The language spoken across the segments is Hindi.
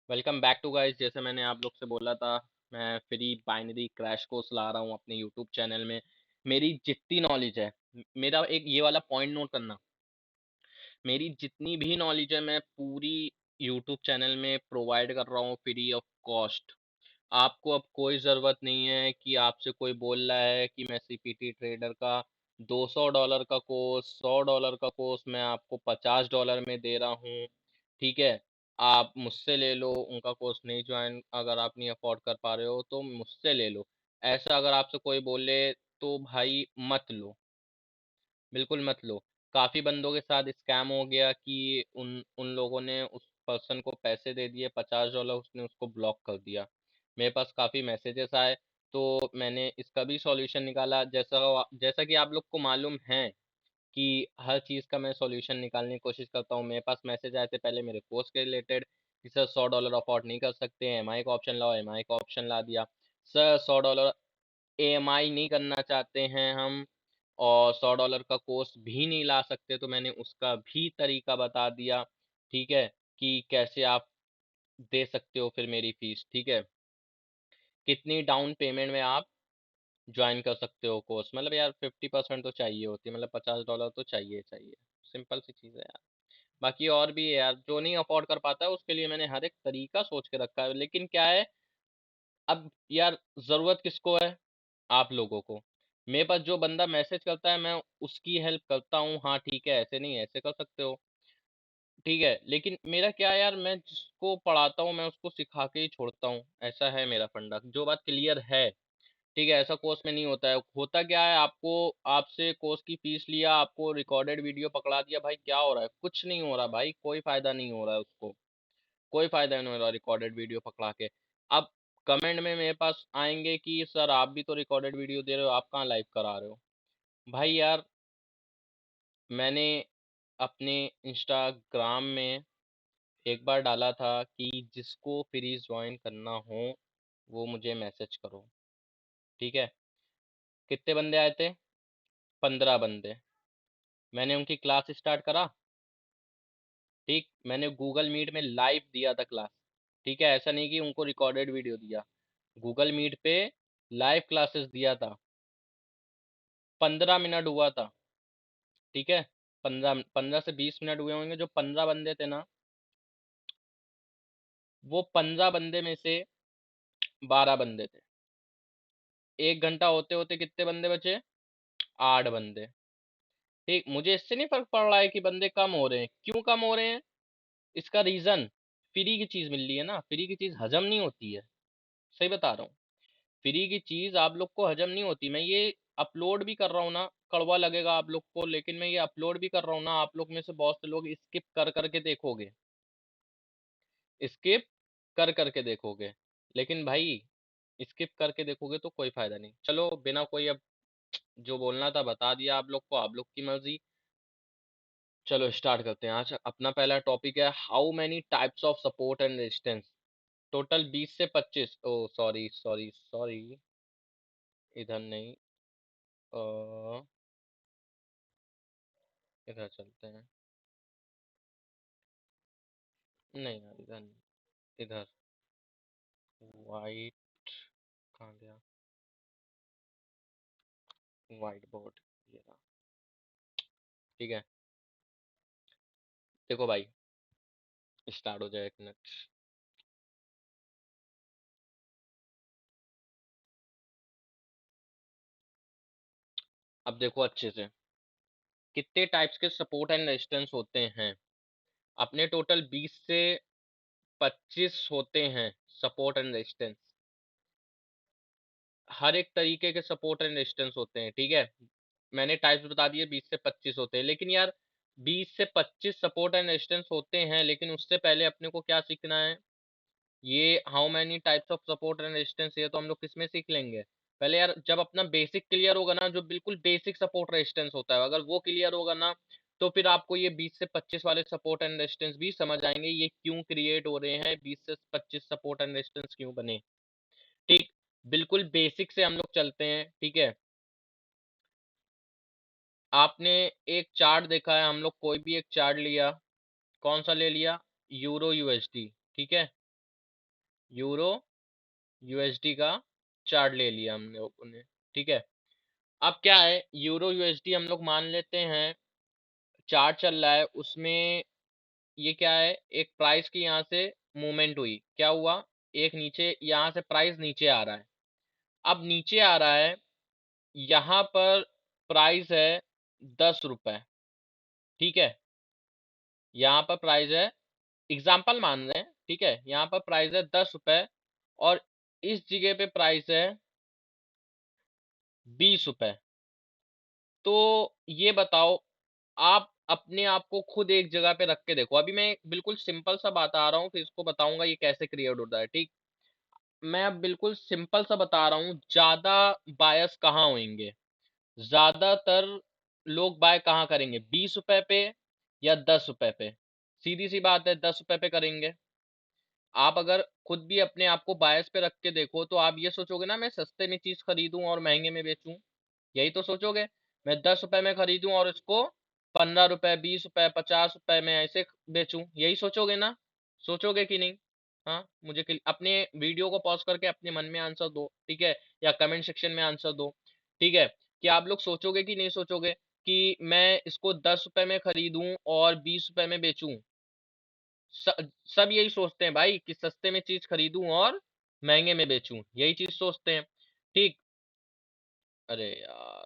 Welcome back to guys. जैसे मैंने आप लोग से बोला था, मैं फ्री बाइनरी क्रैश कोर्स ला रहा हूँ अपने यूट्यूब चैनल में। मेरी जितनी नॉलेज है, मेरा एक ये वाला पॉइंट नोट करना, मेरी जितनी भी नॉलेज है मैं पूरी यूट्यूब चैनल में प्रोवाइड कर रहा हूँ फ्री ऑफ कॉस्ट। आपको अब कोई ज़रूरत नहीं है कि आपसे कोई बोल रहा है कि मैं सीपीटी ट्रेडर का $200 का कोर्स, $100 का कोर्स मैं आपको $50 में दे रहा हूँ। ठीक है, आप मुझसे ले लो। उनका कोर्स नहीं ज्वाइन, अगर आप नहीं अफोर्ड कर पा रहे हो तो मुझसे ले लो। ऐसा अगर आपसे कोई बोले तो भाई मत लो, बिल्कुल मत लो। काफ़ी बंदों के साथ स्कैम हो गया कि उन उन लोगों ने उस पर्सन को पैसे दे दिए $50, उसने उसको ब्लॉक कर दिया। मेरे पास काफ़ी मैसेजेस आए, तो मैंने इसका भी सॉल्यूशन निकाला। जैसा कि आप लोग को मालूम है कि हर चीज़ का मैं सॉल्यूशन निकालने की कोशिश करता हूँ। मेरे पास मैसेज आए थे पहले मेरे कोर्स के रिलेटेड कि सर $100 अफोर्ड नहीं कर सकते, एमआई का ऑप्शन लाओ। एमआई का ऑप्शन ला दिया। सर $100 एएमआई नहीं करना चाहते हैं हम, और $100 का कोर्स भी नहीं ला सकते, तो मैंने उसका भी तरीका बता दिया। ठीक है, कि कैसे आप दे सकते हो फिर मेरी फीस। ठीक है, कितनी डाउन पेमेंट में आप ज्वाइन कर सकते हो कोर्स। मतलब यार 50% तो चाहिए होती है, मतलब $50 तो चाहिए चाहिए। सिंपल सी चीज़ है यार। बाकी और भी है यार, जो नहीं अफोर्ड कर पाता है उसके लिए मैंने हर एक तरीका सोच के रखा है। लेकिन क्या है, अब यार जरूरत किसको है? आप लोगों को। मेरे पास जो बंदा मैसेज करता है मैं उसकी हेल्प करता हूँ। हाँ ठीक है, ऐसे नहीं ऐसे कर सकते हो। ठीक है, लेकिन मेरा क्या है यार, मैं जिसको पढ़ाता हूँ मैं उसको सिखा के ही छोड़ता हूँ। ऐसा है मेरा फंडा, जो बात क्लियर है। ठीक है, ऐसा कोर्स में नहीं होता है। होता क्या है, आपको आपसे कोर्स की फीस लिया, आपको रिकॉर्डेड वीडियो पकड़ा दिया। भाई क्या हो रहा है? कुछ नहीं हो रहा भाई, कोई फायदा नहीं हो रहा है उसको। कोई फायदा नहीं हो रहा रिकॉर्डेड वीडियो पकड़ा के। अब कमेंट में मेरे पास आएंगे कि सर आप भी तो रिकॉर्डेड वीडियो दे रहे हो, आप कहाँ लाइव करा रहे हो? भाई यार, मैंने अपने इंस्टाग्राम में एक बार डाला था कि जिसको फ्री ज्वाइन करना हो वो मुझे मैसेज करो। ठीक है, कितने बंदे आए थे? 15 बंदे। मैंने उनकी क्लास स्टार्ट करा। ठीक, मैंने गूगल मीट में लाइव दिया था क्लास। ठीक है, ऐसा नहीं कि उनको रिकॉर्डेड वीडियो दिया। गूगल मीट पे लाइव क्लासेस दिया था। 15 मिनट हुआ था। ठीक है, 15 से 20 मिनट हुए होंगे। जो 15 बंदे थे ना, वो 15 बंदे में से 12 बंदे थे। 1 घंटा होते होते कितने बंदे बचे? 8 बंदे। ठीक, मुझे इससे नहीं फर्क पड़ रहा है कि बंदे कम हो रहे हैं। क्यों कम हो रहे हैं? इसका रीजन, फ्री की चीज मिल रही है ना। फ्री की चीज हजम नहीं होती है। सही बता रहा हूँ, फ्री की चीज आप लोग को हजम नहीं होती। मैं ये अपलोड भी कर रहा हूँ ना, कड़वा लगेगा आप लोग को, लेकिन मैं ये अपलोड भी कर रहा हूँ ना। आप लोग में से बहुत से लोग स्किप कर करके देखोगे, स्किप कर करके देखोगे। लेकिन भाई, स्किप करके देखोगे तो कोई फायदा नहीं। चलो, बिना कोई अब जो बोलना था बता दिया आप लोग को, आप लोग की मर्जी। चलो स्टार्ट करते हैं। आज अपना पहला टॉपिक है how many types of support and resistance. Total 20 से 25। ओ सॉरी सॉरी सॉरी, इधर नहीं, इधर चलते हैं। नहीं यार, इधर नहीं, इधर। वाइट, कहाँ गया? वाइट बोर्ड, ये रहा। ठीक है, देखो भाई, स्टार्ट हो जाए, 1 मिनट। अब देखो अच्छे से, कितने टाइप्स के सपोर्ट एंड रेजिस्टेंस होते हैं। अपने टोटल 20 से 25 होते हैं सपोर्ट एंड रेजिस्टेंस। हर एक तरीके के सपोर्ट एंड रेजिस्टेंस होते हैं। ठीक है, मैंने टाइप्स बता दिए, 20 से 25 होते हैं। लेकिन यार, 20 से 25 सपोर्ट एंड रेजिस्टेंस होते हैं, लेकिन उससे पहले अपने को क्या सीखना है? ये how many types of support and resistance, ये तो हम लोग किसमें सीख लेंगे? पहले यार, जब अपना बेसिक क्लियर होगा ना, जो बिल्कुल बेसिक सपोर्ट रेजिस्टेंस होता है, अगर वो क्लियर होगा ना, तो फिर आपको ये 20 से 25 वाले सपोर्ट एंड रेजिस्टेंस भी समझ आएंगे, ये क्यों क्रिएट हो रहे हैं, 20 से 25 सपोर्ट एंड रेजिस्टेंस क्यों बने। ठीक, बिल्कुल बेसिक से हम लोग चलते हैं। ठीक है, आपने एक चार्ट देखा है, हम लोग कोई भी एक चार्ट लिया, कौन सा ले लिया? Euro USD. ठीक है, यूरो यूएसडी का चार्ट ले लिया हमने लोगों ने, ठीक है। अब क्या है, यूरो यूएसडी हम लोग मान लेते हैं चार्ट चल रहा है, उसमें ये क्या है, एक प्राइस की यहाँ से मूवमेंट हुई, क्या हुआ, एक नीचे यहाँ से प्राइस नीचे आ रहा है। अब नीचे आ रहा है, यहाँ पर प्राइस है 10 रुपए, ठीक है। यहाँ पर प्राइस है, एग्जाम्पल मान रहे हैं, ठीक है, यहाँ पर प्राइस है 10 रुपए और इस जगह पे प्राइस है 20 रुपए। तो ये बताओ, आप अपने आप को खुद एक जगह पे रख के देखो। अभी मैं बिल्कुल सिंपल सा बता रहा हूँ, फिर इसको बताऊंगा ये कैसे क्रिएट होता है, ठीक। मैं अब बिल्कुल सिंपल सा बता रहा हूँ, ज्यादा बायस कहाँ होंगे, ज्यादातर लोग बाय कहाँ करेंगे, 20 रुपए पे या 10 रुपए पे। सीधी सी बात है, 10 रुपए पे करेंगे। आप अगर खुद भी अपने आप को बायस पे रख के देखो तो आप ये सोचोगे ना, मैं सस्ते में चीज खरीदूं और महंगे में बेचूं, यही तो सोचोगे। मैं 10 रुपए में खरीदूं और इसको 15 रुपए, 20 रुपए, 50 रुपए में ऐसे बेचूं, यही सोचोगे ना, सोचोगे कि नहीं। हाँ, मुझे अपने वीडियो को पॉज करके अपने मन में आंसर दो, ठीक है, या कमेंट सेक्शन में आंसर दो, ठीक है। कि आप लोग सोचोगे कि नहीं सोचोगे कि मैं इसको 10 रुपए में खरीदूं और 20 रुपए में बेचूं। सब यही सोचते हैं भाई कि सस्ते में चीज खरीदूं और महंगे में बेचूं, यही चीज सोचते हैं, ठीक। अरे यार,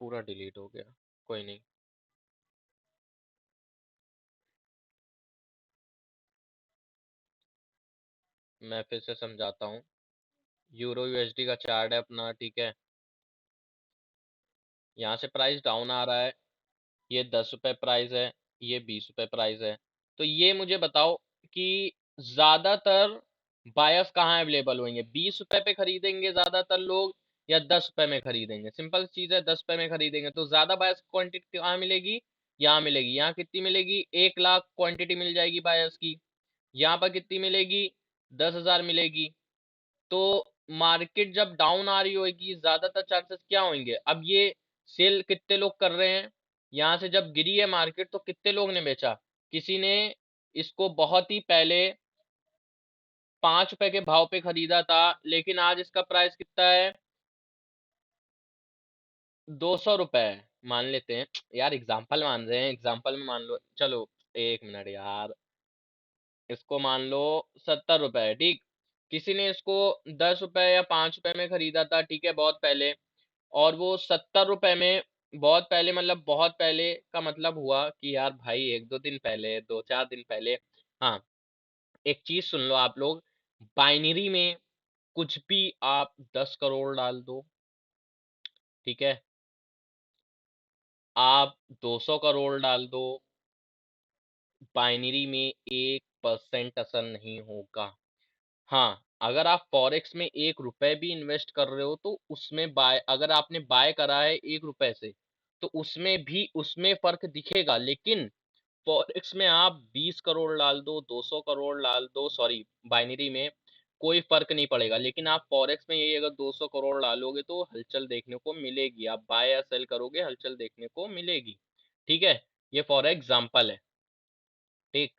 पूरा डिलीट हो गया, कोई नहीं। मैं फिर से समझाता हूँ। यूरो यूएसडी का चार्ट है अपना, ठीक है। यहाँ से प्राइस डाउन आ रहा है, ये 10 रुपए प्राइस है, ये 20 रुपए प्राइस है। तो ये मुझे बताओ कि ज्यादातर बायर्स कहाँ अवेलेबल होंगे, 20 रुपए पे खरीदेंगे ज्यादातर लोग या 10 रुपए में खरीदेंगे। सिंपल चीज है, 10 रुपए में खरीदेंगे तो ज्यादा बायर्स क्वांटिटी कहाँ मिलेगी, यहाँ मिलेगी। यहाँ कितनी मिलेगी, 1 लाख क्वांटिटी मिल जाएगी बायर्स की। यहाँ पर कितनी मिलेगी, 10,000 मिलेगी। तो मार्केट जब डाउन आ रही होगी, ज्यादातर चांसेस क्या होंगे, अब ये सेल कितने लोग कर रहे हैं, यहाँ से जब गिरी है मार्केट तो कितने लोग ने बेचा, किसी ने इसको बहुत ही पहले 5 रुपए के भाव पे खरीदा था, लेकिन आज इसका प्राइस कितना है, 200 रुपए मान लेते हैं यार, एग्जाम्पल मान रहे हैं, एग्जाम्पल में मान लो, चलो 1 मिनट यार, इसको मान लो 70 रुपए है, ठीक। किसी ने इसको 10 रुपए या 5 रुपए में खरीदा था, ठीक है, बहुत पहले, और वो 70 रुपए में, बहुत पहले मतलब बहुत पहले का मतलब हुआ कि यार भाई 1-2 दिन पहले, 2-4 दिन पहले। हाँ, एक चीज सुन लो आप लोग, बाइनरी में कुछ भी आप 10 करोड़ डाल दो, ठीक है, आप 200 करोड़ डाल दो, बाइनरी में 1% असर नहीं होगा। हाँ, अगर आप फॉरेक्स में 1 रुपए भी इन्वेस्ट कर रहे हो तो उसमें बाय, अगर आपने बाय करा है 1 रुपए से तो उसमें भी उसमें फर्क दिखेगा, लेकिन फॉरेक्स में आप 20 करोड़ डाल दो, 200 करोड़ डाल दो, सॉरी बाइनरी में कोई फर्क नहीं पड़ेगा। लेकिन आप फॉरेक्स में यही अगर 200 करोड़ डालोगे तो हलचल देखने को मिलेगी, आप बाय या सेल करोगे हलचल देखने को मिलेगी, ठीक है। ये फॉर एग्जाम्पल है, ठीक।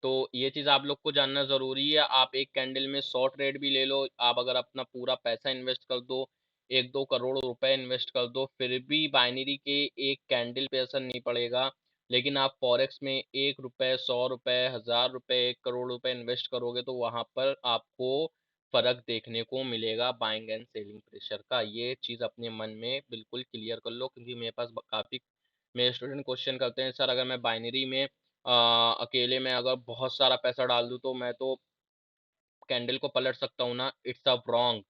तो ये चीज आप लोग को जानना जरूरी है। आप एक कैंडल में 100 ट्रेड भी ले लो, आप अगर अपना पूरा पैसा इन्वेस्ट कर दो, 1-2 करोड़ रुपए इन्वेस्ट कर दो, फिर भी बाइनरी के एक कैंडल पे असर नहीं पड़ेगा। लेकिन आप फॉरेक्स में 1 रुपए, 100 रुपए, 1000 रुपए, 1 करोड़ रुपए इन्वेस्ट करोगे तो वहां पर आपको फर्क देखने को मिलेगा बाइंग एंड सेलिंग प्रेशर का। ये चीज अपने मन में बिल्कुल क्लियर कर लो, क्योंकि मेरे पास काफी मेरे स्टूडेंट क्वेश्चन करते हैं, सर अगर मैं बाइनरी में अकेले में अगर बहुत सारा पैसा डाल दूं तो मैं तो कैंडल को पलट सकता हूँ ना। It's a wrong.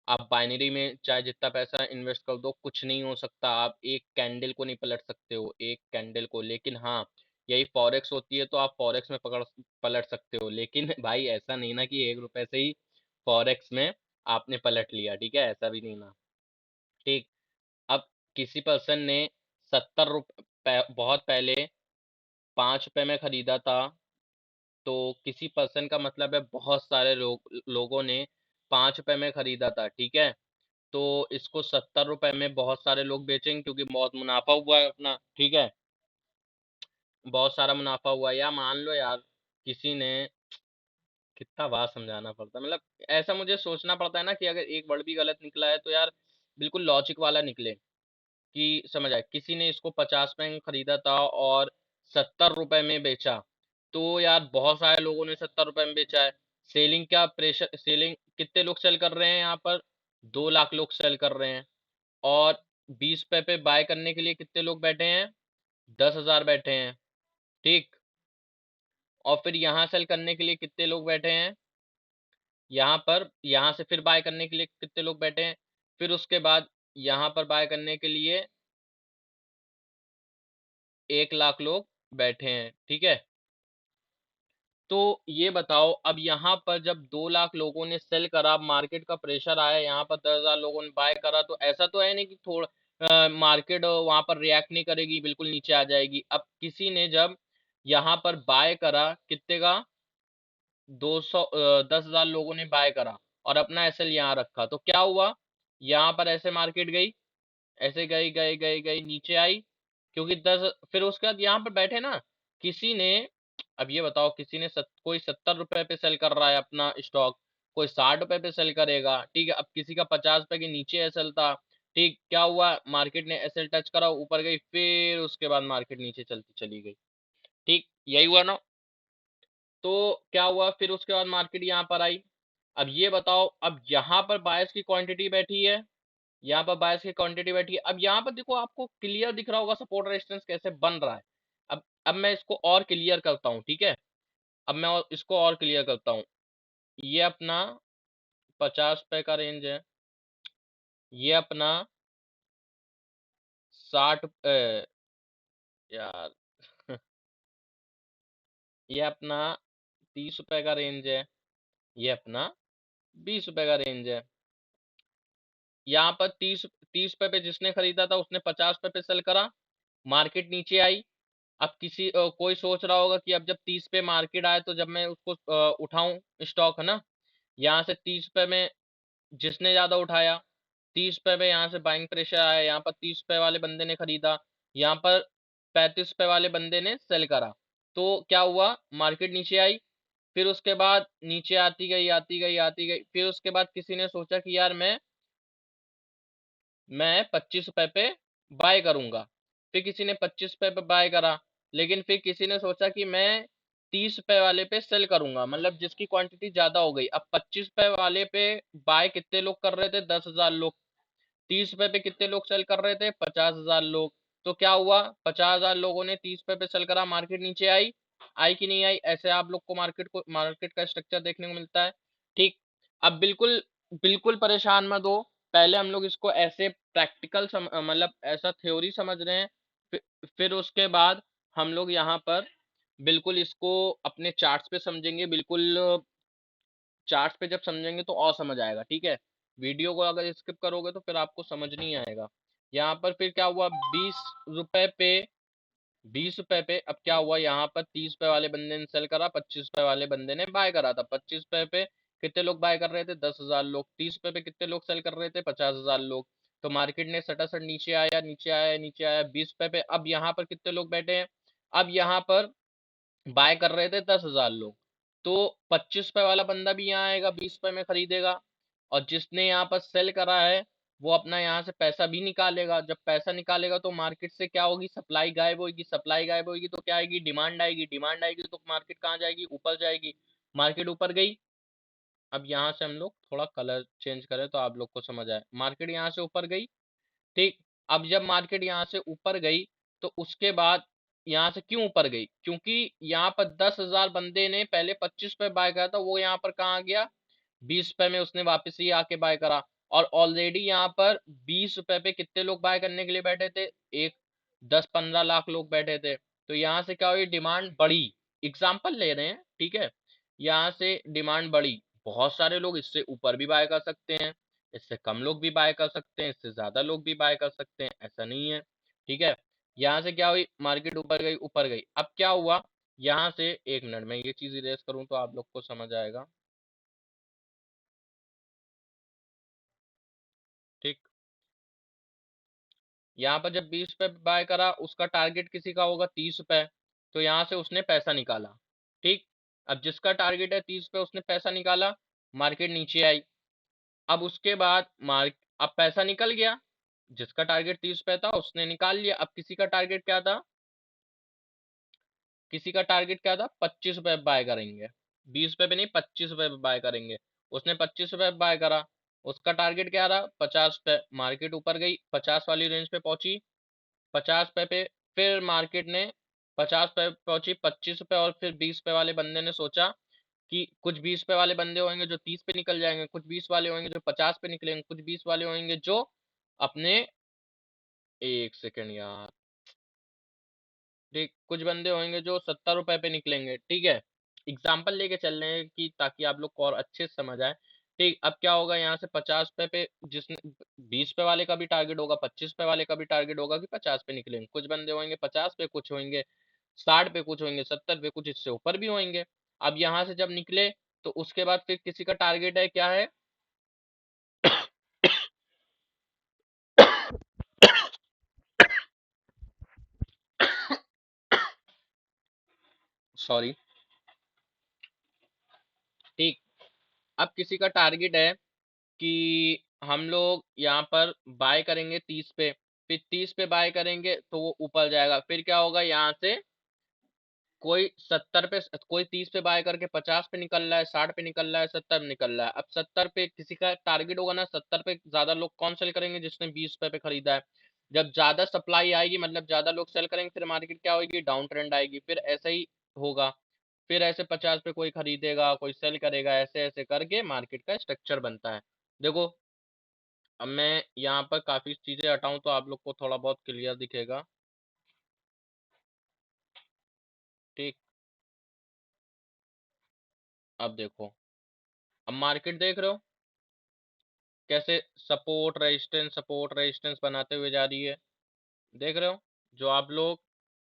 आप बाइनरी में चाहे जितना पैसा इन्वेस्ट कर दो कुछ नहीं हो सकता, आप एक कैंडल को नहीं पलट सकते हो, एक कैंडल को। लेकिन हाँ, यही फॉरेक्स होती है तो आप फॉरेक्स में पकड़ पलट सकते हो, लेकिन भाई ऐसा नहीं ना कि 1 रुपए से ही फॉरेक्स में आपने पलट लिया, ठीक है, ऐसा भी नहीं ना, ठीक। अब किसी पर्सन ने 70 रुपए बहुत पहले 5 रुपए में खरीदा था, तो किसी पर्सन का मतलब है बहुत सारे लोगों ने 5 रुपए में खरीदा था, ठीक है। तो इसको 70 रुपए में बहुत सारे लोग बेचेंगे क्योंकि बहुत मुनाफा हुआ है अपना, ठीक है, बहुत सारा मुनाफा हुआ है, या मान लो यार, किसी ने, कितना बार समझाना पड़ता है, मतलब ऐसा मुझे सोचना पड़ता है ना कि अगर एक वर्ड भी गलत निकला है तो यार बिल्कुल लॉजिक वाला निकले, कि समझ आए। किसी ने इसको 50 में खरीदा था और 70 रुपए में बेचा, तो यार बहुत सारे लोगों ने 70 रुपए में बेचा है। सेलिंग क्या प्रेशर, सेलिंग कितने लोग सेल कर रहे हैं यहाँ पर? 2 लाख लोग सेल कर रहे हैं। और 20 रुपए पे बाय करने के लिए कितने लोग बैठे हैं? 10,000 बैठे हैं। ठीक। और फिर यहाँ सेल करने के लिए कितने लोग बैठे हैं? यहाँ पर, यहाँ से फिर बाय करने के लिए कितने लोग बैठे हैं? फिर उसके बाद यहाँ पर बाय करने के लिए 1 लाख लोग बैठे हैं। ठीक है। तो ये बताओ, अब यहाँ पर जब 2 लाख लोगों ने सेल करा, मार्केट का प्रेशर आया, यहाँ पर 10,000 लोगों ने बाय करा, तो ऐसा तो है नहीं कि थोड़ा मार्केट वहां पर रिएक्ट नहीं करेगी, बिल्कुल नीचे आ जाएगी। अब किसी ने जब यहाँ पर बाय करा, कितने का? 10,000 लोगों ने बाय करा और अपना एसएल यहाँ रखा, तो क्या हुआ? यहाँ पर ऐसे मार्केट गई, ऐसे गई गई गई गई नीचे आई, क्योंकि 10, फिर उसके बाद यहाँ पर बैठे ना किसी ने। अब ये बताओ, किसी ने कोई 70 रुपए पे सेल कर रहा है अपना स्टॉक, कोई 60 रुपए पे सेल करेगा। ठीक है। अब किसी का 50 रुपए के नीचे एसएल था। ठीक, क्या हुआ? मार्केट ने एसएल टच करा, ऊपर गई, फिर उसके बाद मार्केट नीचे चलती चली गई। ठीक, यही हुआ ना? तो क्या हुआ? फिर उसके बाद मार्केट यहाँ पर आई। अब ये बताओ, अब यहाँ पर बायर्स की क्वांटिटी बैठी है, यहाँ पर बायर्स की क्वांटिटी बैठी है। अब यहाँ पर देखो, आपको क्लियर दिख रहा होगा सपोर्ट रेजिस्टेंस कैसे बन रहा है। अब मैं इसको और क्लियर करता हूँ। ठीक है। अब मैं इसको और क्लियर करता हूँ। ये अपना 50 रुपए का रेंज है, ये अपना 60, यार ये अपना 30 रुपए का रेंज है, ये अपना 20 रुपए का रेंज है। यहाँ पर तीस तीस रुपए पे जिसने खरीदा था उसने 50 रुपए पे सेल करा, मार्केट नीचे आई। अब कोई सोच रहा होगा कि अब जब 30 पे मार्केट आए तो जब मैं उसको उठाऊं स्टॉक, है ना? यहाँ से 30 रुपए में जिसने ज्यादा उठाया, 30 रुपए पे यहाँ से बाइंग प्रेशर आया, यहाँ पर 30 रुपए वाले बंदे ने खरीदा, यहाँ पर 35 रुपए वाले बंदे ने सेल करा, तो क्या हुआ? मार्केट नीचे आई। फिर उसके बाद नीचे आती गई आती गई आती गई, फिर उसके बाद किसी ने सोचा कि यार मैं 25 रुपए पे बाय करूंगा। फिर किसी ने 25 रुपए पे बाय करा, लेकिन फिर किसी ने सोचा कि मैं 30 रुपए वाले पे सेल करूंगा, मतलब जिसकी क्वांटिटी ज्यादा हो गई। अब 25 रुपए वाले पे बाय कितने लोग कर रहे थे? 10,000 लोग। 30 रुपए पे कितने लोग सेल कर रहे थे? 50,000 लोग। तो क्या हुआ? 50,000 लोगों ने 30 रुपए पे सेल करा, मार्केट नीचे आई। आई कि नहीं आई? ऐसे आप लोग को मार्केट का स्ट्रक्चर देखने को मिलता है। ठीक। अब बिल्कुल बिल्कुल परेशान मत हो, पहले हम लोग इसको ऐसे प्रैक्टिकल मतलब ऐसा थ्योरी समझ रहे हैं। फिर उसके बाद हम लोग यहाँ पर बिल्कुल इसको अपने चार्ट्स पे समझेंगे। बिल्कुल चार्ट्स पे जब समझेंगे तो और समझ आएगा। ठीक है। वीडियो को अगर स्किप करोगे तो फिर आपको समझ नहीं आएगा। यहाँ पर फिर क्या हुआ? 20 रुपए पे 20 रुपए पे अब क्या हुआ? यहाँ पर 30 रुपए वाले बंदे ने सेल करा, 25 रुपए वाले बंदे ने बाय करा था। 25 रुपए पे कितने लोग बाय कर रहे थे? 10,000 लोग। 30 रुपए पे कितने लोग सेल कर रहे थे? 50,000 लोग। तो मार्केट ने सटासट नीचे आया नीचे आया नीचे आया 20 रुपए पे। अब यहाँ पर कितने लोग बैठे हैं? अब यहाँ पर बाय कर रहे थे 10,000 लोग, तो 25 रुपए वाला बंदा भी यहाँ आएगा, 20 रुपए में खरीदेगा। और जिसने यहाँ पर सेल करा है वो अपना यहाँ से पैसा भी निकालेगा। जब पैसा निकालेगा तो मार्केट से क्या होगी? सप्लाई गायब होगी। सप्लाई गायब होगी तो क्या आएगी? डिमांड आएगी। डिमांड आएगी तो मार्केट कहाँ जाएगी? ऊपर जाएगी। मार्केट ऊपर गई। अब यहाँ से हम लोग थोड़ा कलर चेंज करें तो आप लोग को समझ आए। मार्केट यहाँ से ऊपर गई। ठीक। अब जब मार्केट यहाँ से ऊपर गई तो उसके बाद यहाँ से क्यों ऊपर गई? क्योंकि यहाँ पर 10,000 बंदे ने पहले 25 पे बाय करा था, वो यहाँ पर कहाँ गया? 20 रुपए में उसने वापस ही आके बाय करा। और ऑलरेडी यहाँ पर 20 रुपए पे कितने लोग बाय करने के लिए बैठे थे? एक 10-15 लाख लोग बैठे थे। तो यहाँ से क्या हुई? डिमांड बढ़ी। एग्जाम्पल ले रहे हैं। ठीक है। यहाँ से डिमांड बढ़ी, बहुत सारे लोग इससे ऊपर भी बाय कर सकते हैं, इससे कम लोग भी बाय कर सकते हैं, इससे ज्यादा लोग भी बाय कर सकते हैं, ऐसा नहीं है। ठीक है। यहाँ से क्या हुई? मार्केट ऊपर गई ऊपर गई। अब क्या हुआ? यहाँ से एक मिनट में ये चीज इरेज करूं तो आप लोग को समझ आएगा। ठीक। यहाँ पर जब 20 रुपए बाय करा, उसका टारगेट किसी का होगा 30 रुपए, तो यहाँ से उसने पैसा निकाला। ठीक। अब जिसका टारगेट है 30 पे उसने पैसा निकाला, मार्केट नीचे आई। अब उसके बाद मार्क अब पैसा निकल गया, जिसका टारगेट 30 पे था उसने निकाल लिया। अब किसी का टारगेट क्या था, किसी का टारगेट क्या था, 25 रुपए बाय करेंगे, 20 रुपए पे नहीं 25 रुपए पे बाय करेंगे। उसने 25 रुपए बाय करा, उसका टारगेट क्या रहा, 50 रुपए। मार्केट ऊपर गई, 50 वाली रेंज पे पहुंची, 50 रुपए पे फिर मार्केट ने 50 पे पहुंची, 25 रुपए, और फिर 20 रुपए वाले बंदे ने सोचा कि कुछ 20 रुपए वाले बंदे होंगे जो 30 पे निकल जाएंगे, कुछ 20 वाले होंगे जो 50 पे निकलेंगे, कुछ 20 वाले होंगे जो अपने, एक सेकंड यार, ठीक, कुछ बंदे होंगे जो 70 रुपए पे निकलेंगे, ठीक है। एग्जाम्पल लेके चल रहे हैं कि ताकि आप लोग को और अच्छे से समझ आए। ठीक, अब क्या होगा, यहाँ से 50 रुपए पे जिसने 20 रुपए वाले का भी टारगेट होगा, 25 रुपए वाले का भी टारगेट होगा कि 50 पे निकलेंगे। कुछ बंदे होंगे 50 पे, कुछ होंगे 60 पे, कुछ होंगे 70 पे, कुछ इससे ऊपर भी होंगे। अब यहाँ से जब निकले तो उसके बाद फिर किसी का टारगेट है, क्या है, सॉरी, ठीक। अब किसी का टारगेट है कि हम लोग यहाँ पर बाय करेंगे 30 पे, फिर 30 पे बाय करेंगे तो वो ऊपर जाएगा। फिर क्या होगा, यहाँ से कोई 70 पे, कोई 30 पे बाय करके 50 पे निकल रहा है, 60 पे निकल रहा है, 70 पे निकल रहा है। अब 70 पे किसी का टारगेट होगा ना, 70 पे ज्यादा लोग कौन सेल करेंगे, जिसने 20 रुपए पे खरीदा है। जब ज्यादा सप्लाई आएगी, मतलब ज्यादा लोग सेल करेंगे, फिर मार्केट क्या होगी, डाउन ट्रेंड आएगी, फिर ऐसा ही होगा। फिर ऐसे 50 पे कोई खरीदेगा, कोई सेल करेगा, ऐसे ऐसे करके मार्केट का स्ट्रक्चर बनता है। देखो, अब मैं यहाँ पर काफी चीजें हटाऊं तो आप लोग को थोड़ा बहुत क्लियर दिखेगा। ठीक, अब देखो, अब मार्केट देख रहे हो कैसे सपोर्ट रेजिस्टेंस बनाते हुए जा रही है, देख रहे हो। जो आप लोग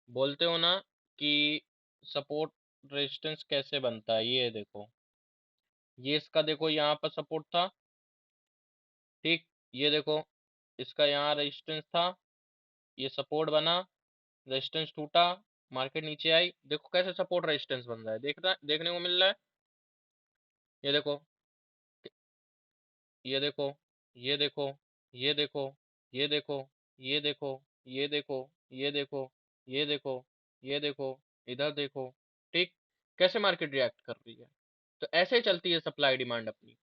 बोलते हो ना कि सपोर्ट रेजिस्टेंस कैसे बनता है, ये देखो, ये इसका देखो यहाँ पर सपोर्ट था, ठीक, ये देखो, इसका यहाँ रेजिस्टेंस था, ये सपोर्ट बना, रेजिस्टेंस टूटा, मार्केट नीचे आई। देखो कैसे सपोर्ट रेजिस्टेंस बन रहा है, देखने को मिल रहा है। ये देखो, ये देखो, ये देखो, ये देखो, ये देखो, ये देखो, ये देखो, ये देखो, ये देखो, ये देखो, इधर देखो, ठीक, कैसे मार्केट रिएक्ट कर रही है। तो ऐसे ही चलती है सप्लाई डिमांड अपनी।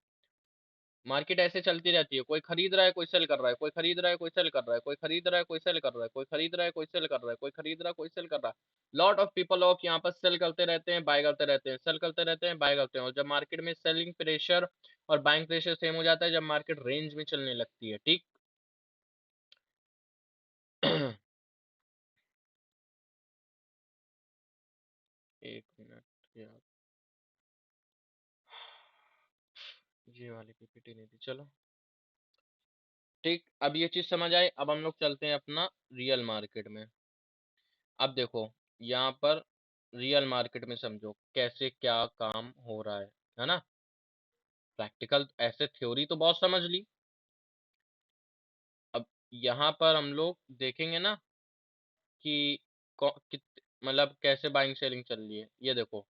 मार्केट ऐसे चलती रहती है, कोई खरीद रहा है, कोई सेल कर रहा है, कोई खरीद रहा है, कोई सेल कर रहा है, कोई खरीद रहा है, कोई सेल कर रहा है, कोई खरीद रहा है, कोई सेल कर रहा है, कोई खरीद रहा है, कोई सेल कर रहा है। लॉट ऑफ पीपल ऑफ यहाँ पर सेल करते रहते हैं, बाय करते रहते हैं, सेल करते रहते हैं, बाय करते हैं। और जब मार्केट में सेलिंग प्रेशर और बाइंग प्रेशर सेम हो जाता है, जब मार्केट रेंज में चलने लगती है, ठीक। एक मिनट यार, ये वाली पीपीटी नहीं थी, चलो, ठीक। अब ये चीज समझ आई, अब हम लोग चलते हैं अपना रियल मार्केट में। अब देखो, यहाँ पर रियल मार्केट में समझो कैसे क्या काम हो रहा है ना। प्रैक्टिकल ऐसे थ्योरी तो बहुत समझ ली। अब यहाँ पर हम लोग देखेंगे ना कि मतलब कैसे बाइंग सेलिंग चल रही है। ये देखो,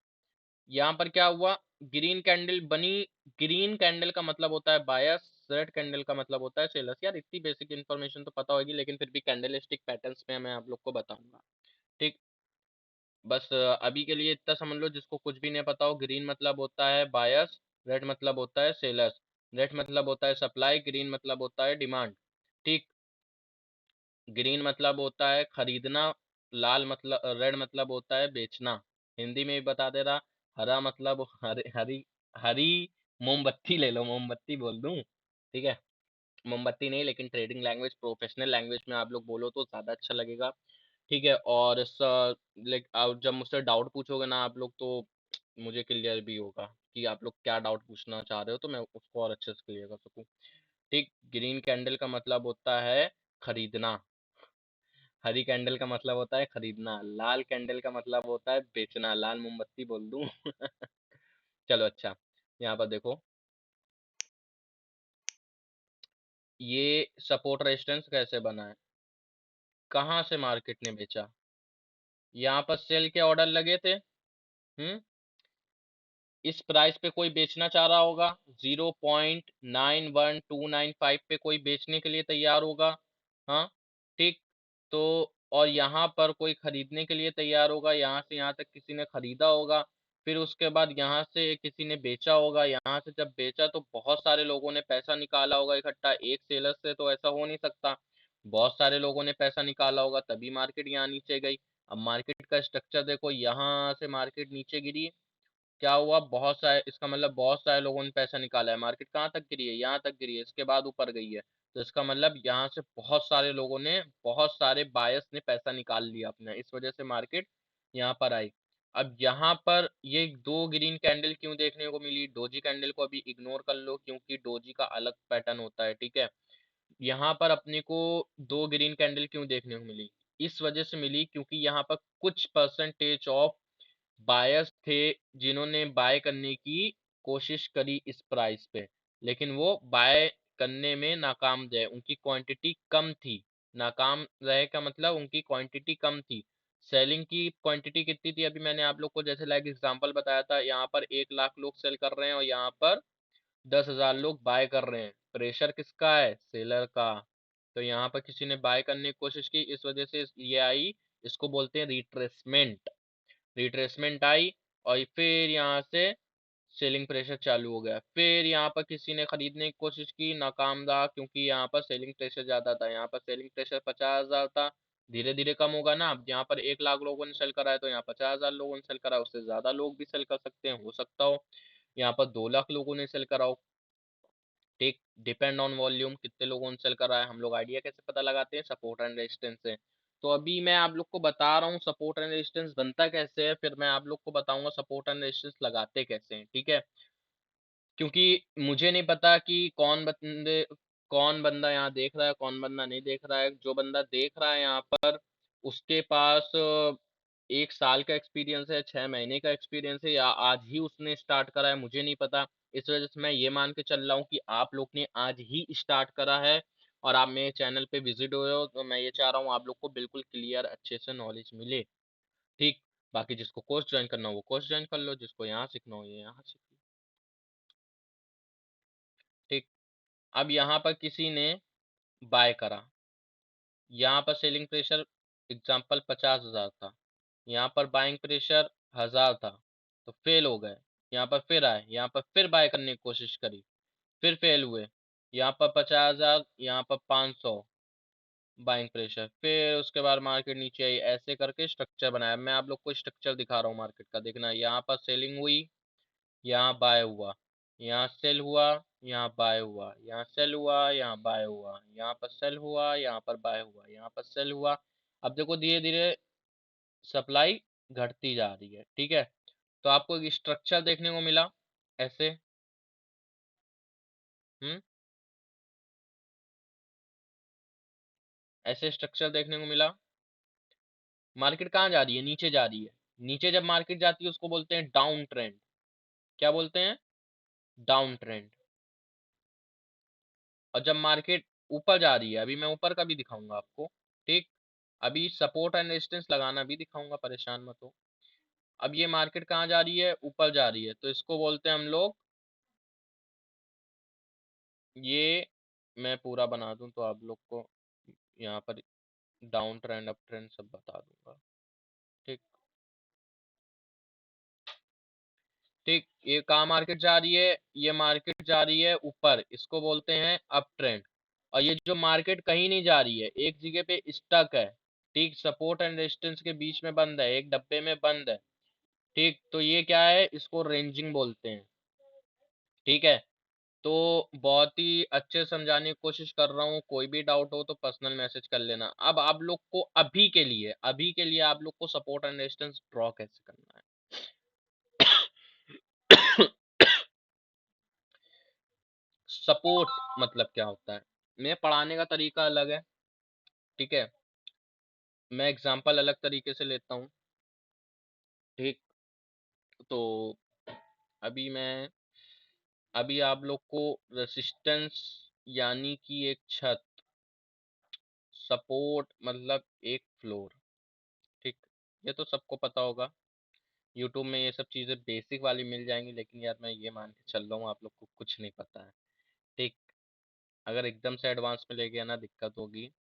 यहाँ पर क्या हुआ, ग्रीन कैंडल बनी। ग्रीन कैंडल का मतलब होता है बायस, रेड कैंडल का मतलब होता है सेलर्स। यार इतनी बेसिक इन्फॉर्मेशन तो पता होगी, लेकिन फिर भी कैंडलस्टिक पैटर्न्स में मैं आप लोग को बताऊंगा, ठीक। बस अभी के लिए इतना समझ लो, जिसको कुछ भी नहीं पता हो। ग्रीन मतलब होता है बायस, रेड मतलब होता है सेलर्स, रेड मतलब होता है सप्लाई, ग्रीन मतलब होता है डिमांड, ठीक। ग्रीन मतलब होता है खरीदना, लाल मतलब, रेड मतलब होता है बेचना। हिंदी में भी बता दे रहा, हरा मतलब हरी हरी, हरी मोमबत्ती ले लो, मोमबत्ती बोल दूं, ठीक है। मोमबत्ती नहीं, लेकिन ट्रेडिंग लैंग्वेज, प्रोफेशनल लैंग्वेज में आप लोग बोलो तो ज़्यादा अच्छा लगेगा, ठीक है। और जब मुझसे डाउट पूछोगे ना आप लोग, तो मुझे क्लियर भी होगा कि आप लोग क्या डाउट पूछना चाह रहे हो, तो मैं उसको और अच्छे से क्लियर कर सकूँ, ठीक। ग्रीन कैंडल का मतलब होता है खरीदना, हरी कैंडल का मतलब होता है खरीदना, लाल कैंडल का मतलब होता है बेचना, लाल मोमबत्ती बोल दूं। चलो अच्छा, यहाँ पर देखो, ये सपोर्ट रेजिस्टेंस कैसे बना है, कहाँ से मार्केट ने बेचा, यहाँ पर सेल के ऑर्डर लगे थे, हम्म, इस प्राइस पे कोई बेचना चाह रहा होगा, 0.91295 पे कोई बेचने के लिए तैयार होगा। हाँ, ठीक। तो और यहाँ पर कोई खरीदने के लिए तैयार होगा, यहाँ से यहाँ तक किसी ने खरीदा होगा, फिर उसके बाद यहाँ से किसी ने बेचा होगा, यहाँ से जब बेचा तो बहुत सारे लोगों ने पैसा निकाला होगा इकट्ठा, एक सेलर से तो ऐसा हो नहीं सकता, बहुत सारे लोगों ने पैसा निकाला होगा तभी मार्केट यहाँ नीचे गई। अब मार्केट का स्ट्रक्चर देखो, यहाँ से मार्केट नीचे गिरी, क्या हुआ, बहुत सारे, इसका मतलब बहुत सारे लोगों ने पैसा निकाला है, मार्केट कहाँ तक गिरी है, यहाँ तक गिरी है, इसके बाद ऊपर गई है, तो इसका मतलब यहाँ से बहुत सारे लोगों ने, बहुत सारे बायर्स ने पैसा निकाल लिया अपना, इस वजह से मार्केट यहाँ पर आई। अब यहाँ पर ये दो ग्रीन कैंडल क्यों देखने को मिली, डोजी कैंडल को अभी इग्नोर कर लो क्योंकि डोजी का अलग पैटर्न होता है, ठीक है। यहाँ पर अपने को दो ग्रीन कैंडल क्यों देखने को मिली, इस वजह से मिली क्योंकि यहाँ पर कुछ परसेंटेज ऑफ बायर्स थे जिन्होंने बाय करने की कोशिश करी इस प्राइस पे, लेकिन वो बाय करने में नाकाम रहे, उनकी क्वांटिटी कम थी। नाकाम रहे का मतलब उनकी क्वांटिटी कम थी। सेलिंग की क्वांटिटी कितनी थी, अभी मैंने आप लोग को जैसे लाइक एग्जांपल बताया था, यहाँ पर 1 लाख लोग सेल कर रहे हैं और यहाँ पर 10,000 लोग बाय कर रहे हैं, प्रेशर किसका है, सेलर का। तो यहाँ पर किसी ने बाय करने की कोशिश की, इस वजह से ये आई, इसको बोलते हैं रिट्रेसमेंट। रिट्रेसमेंट आई और फिर यहाँ से सेलिंग प्रेशर चालू हो गया, फिर यहाँ पर किसी ने खरीदने की कोशिश की, नाकाम रहा क्योंकि यहाँ पर सेलिंग प्रेशर ज्यादा था, यहाँ पर सेलिंग प्रेशर 50,000 था, धीरे धीरे कम होगा ना, अब यहाँ पर 1 लाख लोगों ने सेल करा है तो यहाँ 50,000 लोगों ने सेल करा है, उससे ज्यादा लोग भी सेल कर सकते हैं, हो सकता हो यहाँ पर 2 लाख लोगों ने सेल करा हो, ठीक। डिपेंड ऑन वॉल्यूम, कितने लोगों ने सेल करा है, हम लोग आइडिया कैसे पता लगाते हैं, सपोर्ट एंड रेजिस्टेंस से। तो अभी मैं आप लोग को बता रहा हूँ सपोर्ट एंड रेजिस्टेंस बनता कैसे है, फिर मैं आप लोग को बताऊंगा सपोर्ट एंड रेजिस्टेंस लगाते कैसे हैं, ठीक है। क्योंकि मुझे नहीं पता कि कौन बंदा यहाँ देख रहा है, कौन बंदा नहीं देख रहा है, जो बंदा देख रहा है यहाँ पर उसके पास 1 साल का एक्सपीरियंस है, 6 महीने का एक्सपीरियंस है, या आज ही उसने स्टार्ट करा है, मुझे नहीं पता। इस वजह से मैं ये मान के चल रहा हूँ कि आप लोग ने आज ही स्टार्ट करा है और आप मेरे चैनल पे विजिट हुए हो, तो मैं ये चाह रहा हूँ आप लोग को बिल्कुल क्लियर अच्छे से नॉलेज मिले, ठीक। बाकी जिसको कोर्स ज्वाइन करना हो वो कोर्स ज्वाइन कर लो, जिसको यहाँ सीखना हो ये यहाँ सीख लो, ठीक। अब यहाँ पर किसी ने बाय करा, यहाँ पर सेलिंग प्रेशर एग्जाम्पल 50,000 था, यहाँ पर बाइंग प्रेशर 1,000 था, तो फेल हो गए, यहाँ पर फिर आए, यहाँ पर फिर बाय करने की कोशिश करी, फिर फेल हुए, यहाँ पर 50,000, यहाँ पर 500 बाइंग प्रेशर, फिर उसके बाद मार्केट नीचे आई, ऐसे करके स्ट्रक्चर बनाया। मैं आप लोग को स्ट्रक्चर दिखा रहा हूँ मार्केट का, देखना, यहाँ पर सेलिंग हुई, यहाँ बाय हुआ, यहाँ सेल हुआ, यहाँ बाय हुआ, यहाँ सेल हुआ, यहाँ बाय हुआ, यहाँ पर सेल हुआ, यहाँ पर बाय हुआ, यहाँ पर सेल हुआ। अब देखो धीरे धीरे सप्लाई घटती जा रही है, ठीक है। तो आपको एक स्ट्रक्चर देखने को मिला ऐसे, हम्म, ऐसे स्ट्रक्चर देखने को मिला। मार्केट कहाँ जा रही है, नीचे जा रही है, नीचे जब मार्केट जाती है उसको बोलते हैं डाउन ट्रेंड, क्या बोलते हैं, डाउन ट्रेंड। और जब मार्केट ऊपर जा रही है, अभी मैं ऊपर का भी दिखाऊंगा आपको, ठीक। अभी सपोर्ट एंड रेजिस्टेंस लगाना भी दिखाऊंगा, परेशान मत हो। अब ये मार्केट कहाँ जा रही है, ऊपर जा रही है, तो इसको बोलते हैं हम लोग, ये मैं पूरा बना दूं तो आप लोग को यहाँ पर डाउन ट्रेंड अप ट्रेंड सब बता दूंगा, ठीक। ठीक, ये कहाँ मार्केट जा रही है, ये मार्केट जा रही है ऊपर, इसको बोलते हैं अप ट्रेंड। और ये जो मार्केट कहीं नहीं जा रही है, एक जगह पे स्टक है, ठीक, सपोर्ट एंड रेजिस्टेंस के बीच में बंद है, एक डब्बे में बंद है, ठीक। तो ये क्या है, इसको रेंजिंग बोलते हैं, ठीक है। तो बहुत ही अच्छे से समझाने की कोशिश कर रहा हूँ, कोई भी डाउट हो तो पर्सनल मैसेज कर लेना। अब आप लोग को अभी के लिए आप लोग को सपोर्ट एंड रेजिस्टेंस ड्रॉ कैसे करना है। सपोर्ट मतलब क्या होता है, मैं पढ़ाने का तरीका अलग है, ठीक है, मैं एग्जांपल अलग तरीके से लेता हूँ, ठीक। तो अभी आप लोग को रेसिस्टेंस यानी कि एक छत, सपोर्ट मतलब एक फ्लोर, ठीक, ये तो सबको पता होगा। यूट्यूब में ये सब चीज़ें बेसिक वाली मिल जाएंगी, लेकिन यार मैं ये मान के चल रहा हूँ आप लोग को कुछ नहीं पता है। ठीक, अगर एकदम से एडवांस में ले गया ना दिक्कत होगी।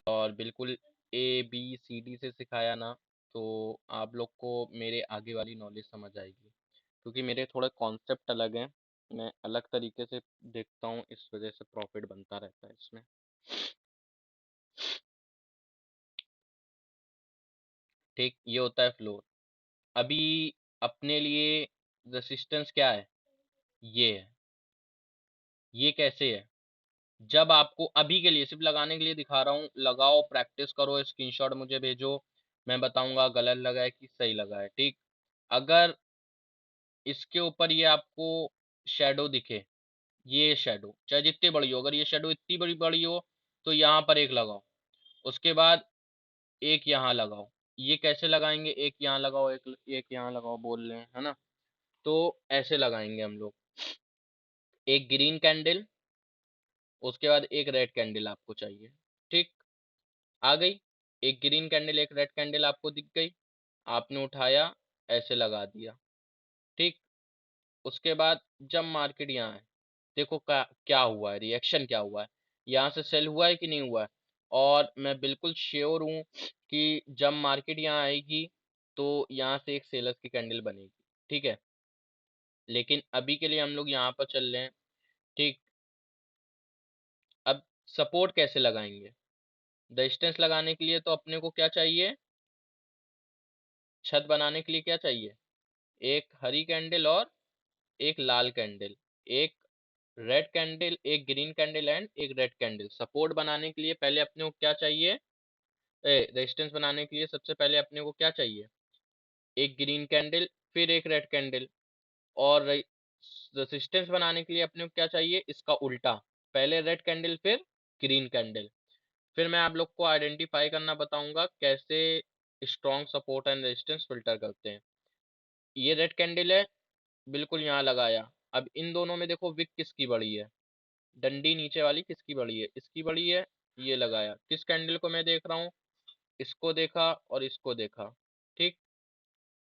और बिल्कुल ABCD से सिखाया ना, तो आप लोग को मेरे आगे वाली नॉलेज समझ आएगी, क्योंकि मेरे थोड़े कॉन्सेप्ट अलग हैं। मैं अलग तरीके से देखता हूँ, इस वजह से प्रॉफिट बनता रहता है इसमें। ठीक, ये होता है फ्लोर। अभी अपने लिए रेसिस्टेंस क्या है, ये है। ये कैसे है, जब आपको अभी के लिए सिर्फ लगाने के लिए दिखा रहा हूँ, लगाओ, प्रैक्टिस करो, स्क्रीनशॉट मुझे भेजो, मैं बताऊंगा गलत लगा है कि सही लगा है। ठीक, अगर इसके ऊपर ये आपको शेडो दिखे, ये शेडो चाहे जितनी बड़ी हो, अगर ये शेडो इतनी बड़ी बड़ी हो तो यहाँ पर एक लगाओ, उसके बाद एक यहाँ लगाओ। ये कैसे लगाएंगे, एक यहाँ लगाओ, एक एक यहाँ लगाओ बोल रहे हैं, है ना? तो ऐसे लगाएंगे हम लोग। एक ग्रीन कैंडल, उसके बाद एक रेड कैंडल आपको चाहिए। ठीक, आ गई। एक ग्रीन कैंडल एक रेड कैंडल आपको दिख गई, आपने उठाया, ऐसे लगा दिया। ठीक, उसके बाद जब मार्केट यहाँ है, देखो क्या क्या हुआ है, रिएक्शन क्या हुआ है, यहाँ से सेल हुआ है कि नहीं हुआ है। और मैं बिल्कुल श्योर हूँ कि जब मार्केट यहाँ आएगी तो यहाँ से एक सेलर्स की कैंडल बनेगी। ठीक है, लेकिन अभी के लिए हम लोग यहाँ पर चल रहे हैं। ठीक, अब सपोर्ट कैसे लगाएंगे, रेजिस्टेंस लगाने के लिए तो अपने को क्या चाहिए, छत बनाने के लिए क्या चाहिए, एक हरी कैंडल और एक लाल कैंडल, एक रेड कैंडल, एक ग्रीन कैंडल एंड एक रेड कैंडल। सपोर्ट बनाने के लिए पहले अपने को क्या चाहिए, रेजिस्टेंस बनाने के लिए सबसे पहले अपने को क्या चाहिए, एक ग्रीन कैंडल फिर एक रेड कैंडल। और रेजिस्टेंस बनाने के लिए अपने को क्या चाहिए, इसका उल्टा, पहले रेड कैंडल फिर ग्रीन कैंडल। फिर मैं आप लोग को आइडेंटिफाई करना बताऊंगा कैसे strong support and resistance filter करते हैं। ये रेड कैंडल है, बिल्कुल यहाँ लगाया। अब इन दोनों में देखो विक किसकी बड़ी है, डंडी नीचे वाली किसकी बड़ी है, इसकी बड़ी है। ये लगाया, किस कैंडल को मैं देख रहा हूँ, इसको देखा और इसको देखा। ठीक,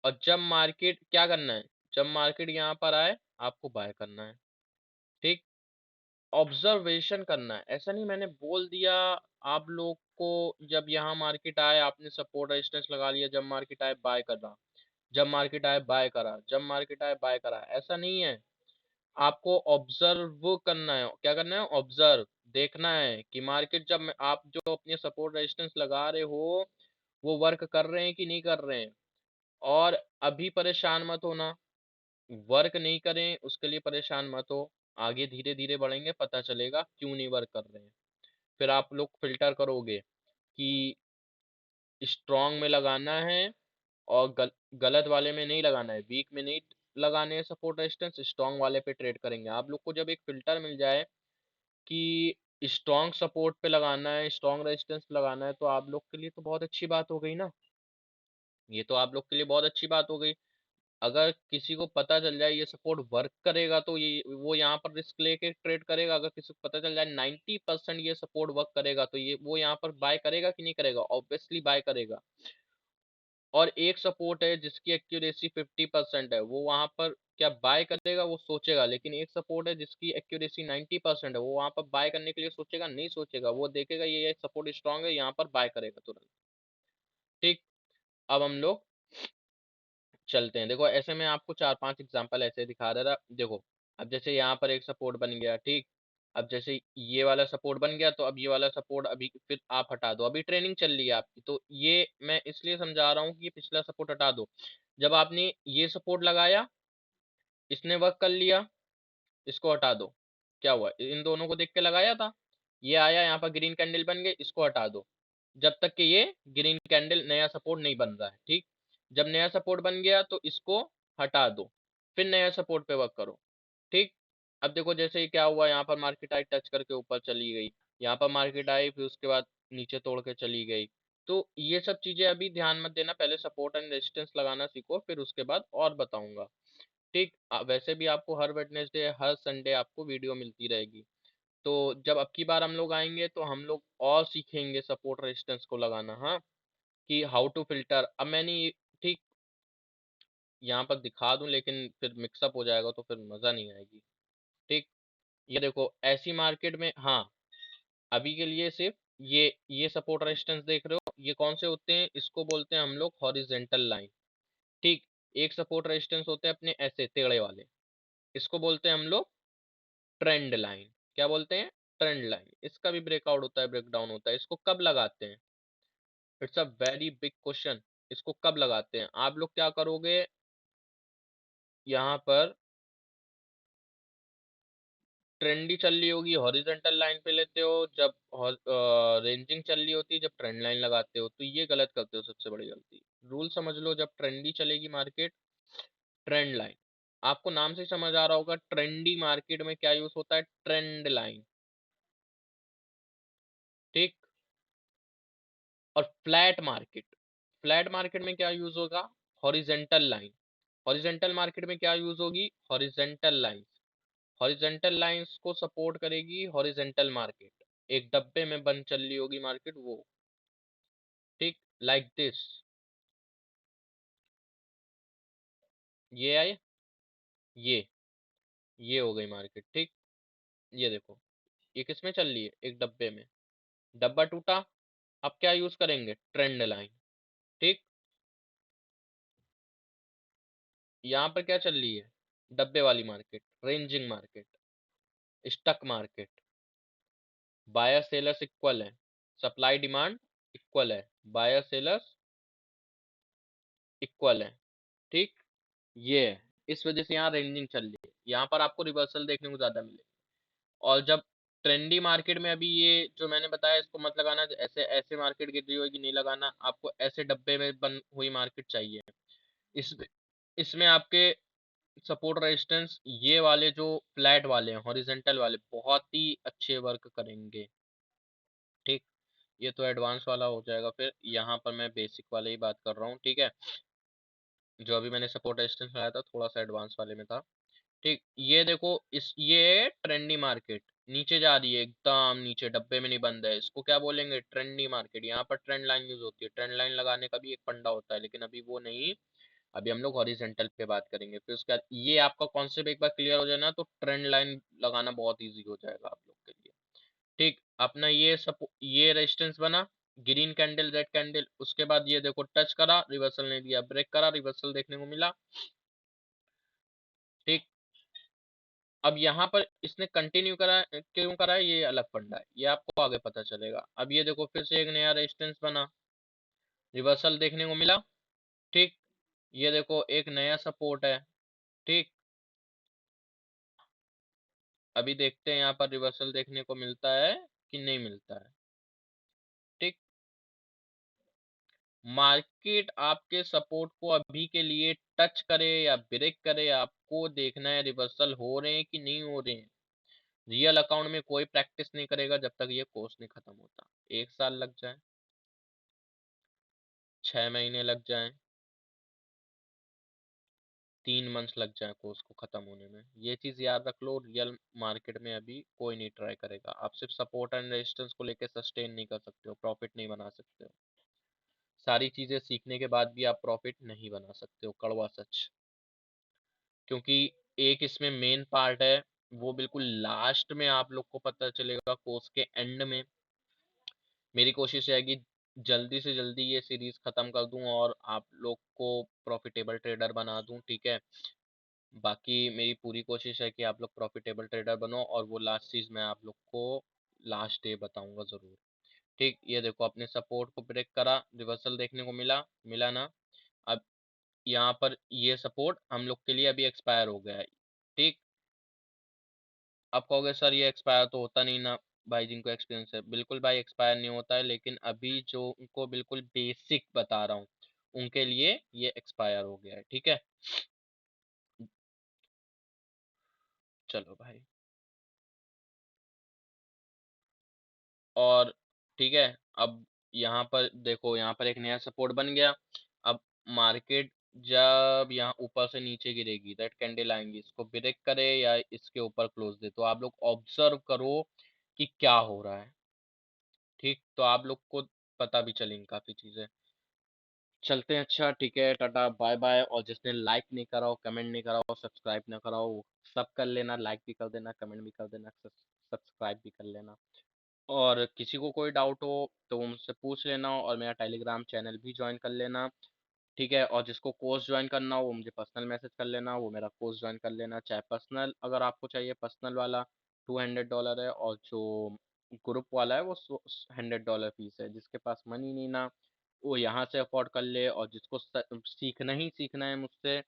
और जब मार्केट क्या करना है, जब मार्केट यहाँ पर आए आपको बाय करना है। ठीक, ऑब्जर्वेशन करना है, ऐसा नहीं मैंने बोल दिया आप लोग को, जब यहाँ मार्केट आए आपने सपोर्ट रेजिस्टेंस लगा लिया, जब मार्केट आए बाय करना, जब मार्केट आए बाय करा, जब मार्केट आए बाय करा, ऐसा नहीं है। आपको ऑब्जर्व करना है, क्या करना है, ऑब्जर्व, देखना है कि मार्केट जब आप जो अपने सपोर्ट रेजिस्टेंस लगा रहे हो वो वर्क कर रहे हैं कि नहीं कर रहे हैं। और अभी परेशान मत होना, वर्क नहीं करें उसके लिए परेशान मत हो, आगे धीरे धीरे बढ़ेंगे पता चलेगा क्यों नहीं वर्क कर रहे हैं। फिर आप लोग फिल्टर करोगे कि स्ट्रॉन्ग में लगाना है और गलत वाले में नहीं लगाना है, वीक में नहीं लगाने हैं सपोर्ट रेजिस्टेंस, स्ट्रॉन्ग वाले पे ट्रेड करेंगे। आप लोग को जब एक फिल्टर मिल जाए कि स्ट्रॉन्ग सपोर्ट पे लगाना है, स्ट्रॉन्ग रेजिस्टेंस लगाना है, तो आप लोग के लिए तो बहुत अच्छी बात हो गई ना। ये तो आप लोग के लिए बहुत अच्छी बात हो गई। अगर किसी को पता चल जाए ये सपोर्ट वर्क करेगा तो ये वो यहाँ पर रिस्क लेके ट्रेड करेगा। अगर किसी को पता चल जाए 90% ये सपोर्ट वर्क करेगा तो ये वो यहाँ पर बाय करेगा कि नहीं करेगा, ऑब्वियसली बाय करेगा। और एक सपोर्ट है जिसकी एक्यूरेसी 50% है, वो वहां पर क्या बाय करेगा, वो सोचेगा। लेकिन एक सपोर्ट है जिसकी एक्यूरेसी 90% है, वो वहां पर बाय करने के लिए सोचेगा नहीं, सोचेगा, वो देखेगा ये सपोर्ट स्ट्रांग है, यहाँ पर बाय करेगा तुरंत। ठीक, अब हम लोग चलते हैं। देखो ऐसे में आपको चार पांच एग्जांपल ऐसे दिखा दे रहा, देखो। अब जैसे यहाँ पर एक सपोर्ट बन गया, ठीक। अब जैसे ये वाला सपोर्ट बन गया तो अब ये वाला सपोर्ट अभी फिर आप हटा दो, अभी ट्रेनिंग चल रही है आपकी, तो ये मैं इसलिए समझा रहा हूँ कि ये पिछला सपोर्ट हटा दो। जब आपने ये सपोर्ट लगाया, इसने वर्क कर लिया, इसको हटा दो। क्या हुआ, इन दोनों को देख के लगाया था, ये आया यहाँ पर ग्रीन कैंडल बन गई, इसको हटा दो जब तक कि ये ग्रीन कैंडल नया सपोर्ट नहीं बन रहा है। ठीक, जब नया सपोर्ट बन गया तो इसको हटा दो, फिर नया सपोर्ट पे वर्क करो। ठीक, अब देखो जैसे ही क्या हुआ, यहाँ पर मार्केट आई टच करके ऊपर चली गई, यहाँ पर मार्केट आई फिर उसके बाद नीचे तोड़ के चली गई। तो ये सब चीजें अभी ध्यान मत देना, पहले सपोर्ट एंड रेजिस्टेंस लगाना सीखो, फिर उसके बाद और बताऊंगा। ठीक, वैसे भी आपको हर वेडनेसडे हर संडे आपको वीडियो मिलती रहेगी। तो जब अब की बार हम लोग आएंगे तो हम लोग और सीखेंगे सपोर्ट रेजिस्टेंस को लगाना, हाँ, कि हाउ टू फिल्टर। अब मैंने ठीक, यहाँ पर दिखा दूं, लेकिन फिर मिक्सअप हो जाएगा तो फिर मज़ा नहीं आएगी। ठीक, ये देखो ऐसी मार्केट में, हाँ, अभी के लिए सिर्फ ये सपोर्ट रेजिस्टेंस देख रहे हो, ये कौन से होते हैं, इसको बोलते हैं हम लोग हॉरिजेंटल लाइन। ठीक, एक सपोर्ट रेजिस्टेंस होते हैं अपने ऐसे टेढ़े वाले, इसको बोलते हैं हम लोग ट्रेंड लाइन। क्या बोलते हैं? Trend line. इसका भी ब्रेकआउट होता है, ब्रेकडाउन होता है। इसको कब लगाते हैं? It's a very big question. इसको कब लगाते हैं? आप लोग क्या करोगे, यहाँ पर ट्रेंडी चल रही होगी, हॉरिजॉन्टल लाइन पे लेते हो, जब रेंजिंग चल रही होती है, जब ट्रेंड लाइन लगाते हो, तो ये गलत करते हो, सबसे बड़ी गलती। रूल समझ लो, जब ट्रेंडी चलेगी मार्केट, ट्रेंड लाइन, आपको नाम से समझ आ रहा होगा, ट्रेंडी मार्केट में क्या यूज होता है? Trend line. ठीक, और फ्लैट मार्केट, फ्लैट मार्केट में क्या यूज होगा? Horizontal line. हॉरिजेंटल मार्केट में क्या यूज होगी? Horizontal line. हॉरिजेंटल लाइंस को सपोर्ट करेगी हॉरिजेंटल मार्केट, एक डब्बे में बंद चल रही होगी मार्केट वो। ठीक, लाइक दिस, ये आए, ये ये हो गई मार्केट। ठीक, ये देखो, ये किस में चल रही है? एक डब्बे में। डब्बा टूटा, अब क्या यूज करेंगे? Trend line. ठीक, यहाँ पर क्या चल रही है? डब्बे वाली market, ranging market, stuck market. Buyer sellers equal है, सप्लाई डिमांड इक्वल है, बायर सेलर्स इक्वल है। ठीक, ये है, इस वजह से यहाँ रेंजिंग चल रही है, यहाँ पर आपको रिवर्सल देखने को ज्यादा मिलेगा। और जब ट्रेंडी मार्केट में, अभी ये जो मैंने बताया, इसको मत लगाना, ऐसे ऐसे मार्केट गिर रही होगी नहीं लगाना आपको, ऐसे डब्बे में बंद हुई मार्केट चाहिए। इस इसमें आपके सपोर्ट रेजिस्टेंस ये वाले जो फ्लैट वाले हैं, हॉरिजेंटल वाले, बहुत ही अच्छे वर्क करेंगे। ठीक, ये तो एडवांस वाला हो जाएगा, फिर यहाँ पर मैं बेसिक वाले ही बात कर रहा हूँ। ठीक है, जो अभी मैंने सपोर्ट रेजिस्टेंस लगाया था थोड़ा सा एडवांस वाले में था। ठीक, ये देखो, इस ये ट्रेंडी मार्केट नीचे जा रही है, एकदम नीचे, डब्बे में नहीं बंद है, इसको क्या बोलेंगे? Trendy market. यहाँ पर ट्रेंड लाइन यूज होती है, ट्रेंड लाइन लगाने का भी एक फंडा होता है, लेकिन अभी वो नहीं, अभी हम लोग हॉरिजेंटल पे बात करेंगे। फिर उसके बाद ये आपका कॉन्सेप्ट एक बार क्लियर हो जाए ना, तो ट्रेंड लाइन लगाना बहुत ईजी हो जाएगा आप लोग के लिए। ठीक, अपना ये रेजिस्टेंस बना, ग्रीन कैंडल, रेड कैंडल, उसके बाद ये देखो टच करा, रिवर्सल नहीं दिया, ब्रेक करा, रिवर्सल देखने को मिला। ठीक, अब यहाँ पर इसने कंटिन्यू करा, क्यों करा है, ये अलग फंडा है, ये आपको आगे पता चलेगा। अब ये देखो फिर से एक नया रेजिस्टेंस बना, रिवर्सल देखने को मिला। ठीक, ये देखो एक नया सपोर्ट है। ठीक, अभी देखते हैं यहाँ पर रिवर्सल देखने को मिलता है कि नहीं मिलता है। ठीक, मार्केट आपके सपोर्ट को अभी के लिए टच करे या ब्रेक करे, आपको देखना है रिवर्सल हो रहे हैं कि नहीं हो रहे हैं। रियल अकाउंट में कोई प्रैक्टिस नहीं करेगा जब तक ये कोर्स नहीं खत्म होता। 1 साल लग जाए, 6 महीने लग जाए, 3 मंथ्स लग जाए कोर्स को खत्म होने में, ये चीज याद रख लो। रियल मार्केट में अभी कोई नहीं ट्राई करेगा। आप सिर्फ सपोर्ट एंड रेजिस्टेंस को लेकर सस्टेन नहीं कर सकते हो, प्रॉफिट नहीं बना सकते हो। सारी चीजें सीखने के बाद भी आप प्रॉफिट नहीं बना सकते हो, कड़वा सच। क्योंकि एक इसमें मेन पार्ट है, वो बिल्कुल लास्ट में आप लोग को पता चलेगा, कोर्स के एंड में। मेरी कोशिश है कि जल्दी से जल्दी ये सीरीज खत्म कर दूं और आप लोग को प्रॉफिटेबल ट्रेडर बना दूं। ठीक है, बाकी मेरी पूरी कोशिश है कि आप लोग प्रॉफिटेबल ट्रेडर बनो, और वो लास्ट चीज मैं आप लोग को लास्ट डे बताऊंगा जरूर। ठीक, ये देखो अपने सपोर्ट को ब्रेक करा, रिवर्सल देखने को मिला, मिला ना। अब यहाँ पर ये सपोर्ट हम लोग के लिए अभी एक्सपायर हो गया है। ठीक, आप कहोगे सर ये एक्सपायर तो होता नहीं ना। भाई जिनको एक्सपीरियंस है, बिल्कुल भाई एक्सपायर नहीं होता है, लेकिन अभी जो उनको बिल्कुल बेसिक बता रहा हूँ, उनके लिए ये एक्सपायर हो गया है। ठीक है, चलो भाई। और ठीक है, अब यहाँ पर देखो, यहाँ पर एक नया सपोर्ट बन गया। अब मार्केट जब यहाँ ऊपर से नीचे गिरेगी, रेड कैंडल आएंगी, इसको ब्रेक करे या इसके ऊपर क्लोज दे, तो आप लोग ऑब्जर्व करो कि क्या हो रहा है। ठीक, तो आप लोग को पता भी चलेंगी काफी चीजें। चलते हैं, अच्छा ठीक है, टाटा बाय बाय। और जिसने लाइक नहीं करा हो, कमेंट नहीं करा हो, सब्सक्राइब ना करा हो, सब कर लेना, लाइक भी कर देना, कमेंट भी कर देना, सब्सक्राइब भी कर लेना। और किसी को कोई डाउट हो तो वो मुझसे पूछ लेना, और मेरा टेलीग्राम चैनल भी ज्वाइन कर लेना। ठीक है, और जिसको कोर्स ज्वाइन करना हो वो मुझे पर्सनल मैसेज कर लेना, वो मेरा कोर्स ज्वाइन कर लेना। चाहे पर्सनल अगर आपको चाहिए, पर्सनल वाला $200 है, और जो ग्रुप वाला है वो $100 फीस है। जिसके पास मनी नहीं ना, वो यहाँ से अफोर्ड कर ले। और जिसको सीखना ही सीखना है मुझसे,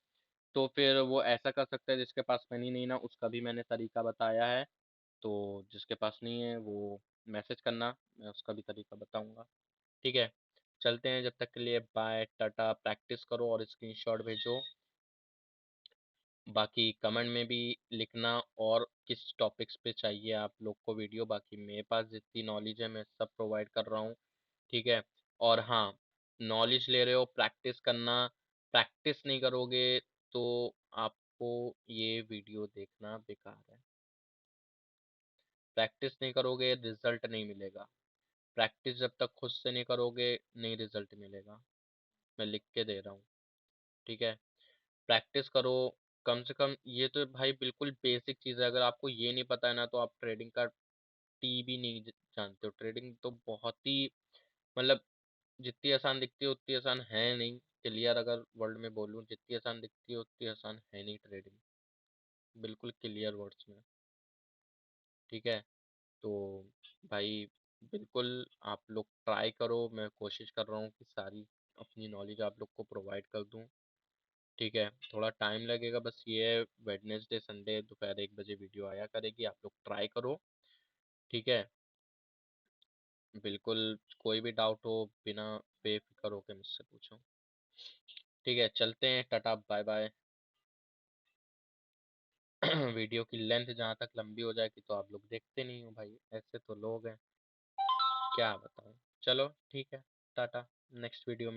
तो फिर वो ऐसा कर सकता है। जिसके पास मनी नहीं ना, उसका भी मैंने तरीका बताया है। तो जिसके पास नहीं है वो मैसेज करना, मैं उसका भी तरीका बताऊंगा। ठीक है, चलते हैं, जब तक के लिए बाय टाटा। प्रैक्टिस करो और स्क्रीनशॉट भेजो। बाकी कमेंट में भी लिखना और किस टॉपिक्स पे चाहिए आप लोग को वीडियो। बाकी मेरे पास जितनी नॉलेज है मैं सब प्रोवाइड कर रहा हूँ। ठीक है, और हाँ, नॉलेज ले रहे हो, प्रैक्टिस करना। प्रैक्टिस नहीं करोगे तो आपको ये वीडियो देखना बेकार है। प्रैक्टिस नहीं करोगे, रिजल्ट नहीं मिलेगा। प्रैक्टिस जब तक खुद से नहीं करोगे, नहीं रिजल्ट मिलेगा। मैं लिख के दे रहा हूँ। ठीक है, प्रैक्टिस करो। कम से कम ये तो भाई बिल्कुल बेसिक चीज़ है। अगर आपको ये नहीं पता है ना, तो आप ट्रेडिंग का टी भी नहीं जानते हो। ट्रेडिंग तो बहुत ही, मतलब जितनी आसान दिखती है उतनी आसान है नहीं। क्लियर अगर वर्ड में बोलूँ, जितनी आसान दिखती है उतनी आसान है नहीं ट्रेडिंग, बिल्कुल क्लियर वर्ड्स में। ठीक है, तो भाई बिल्कुल आप लोग ट्राई करो। मैं कोशिश कर रहा हूँ कि सारी अपनी नॉलेज आप लोग को प्रोवाइड कर दूँ। ठीक है, थोड़ा टाइम लगेगा, बस ये है, वेडनेसडे संडे दोपहर 1 बजे वीडियो आया करेगी। आप लोग ट्राई करो। ठीक है, बिल्कुल। कोई भी डाउट हो, बिना बेफिक्र होके मुझसे पूछो। ठीक है, चलते हैं, टाटा बाय बाय। वीडियो की लेंथ जहाँ तक लंबी हो जाएगी तो आप लोग देखते नहीं हो भाई, ऐसे तो लोग हैं, क्या बताऊँ। चलो ठीक है, टाटा। Next video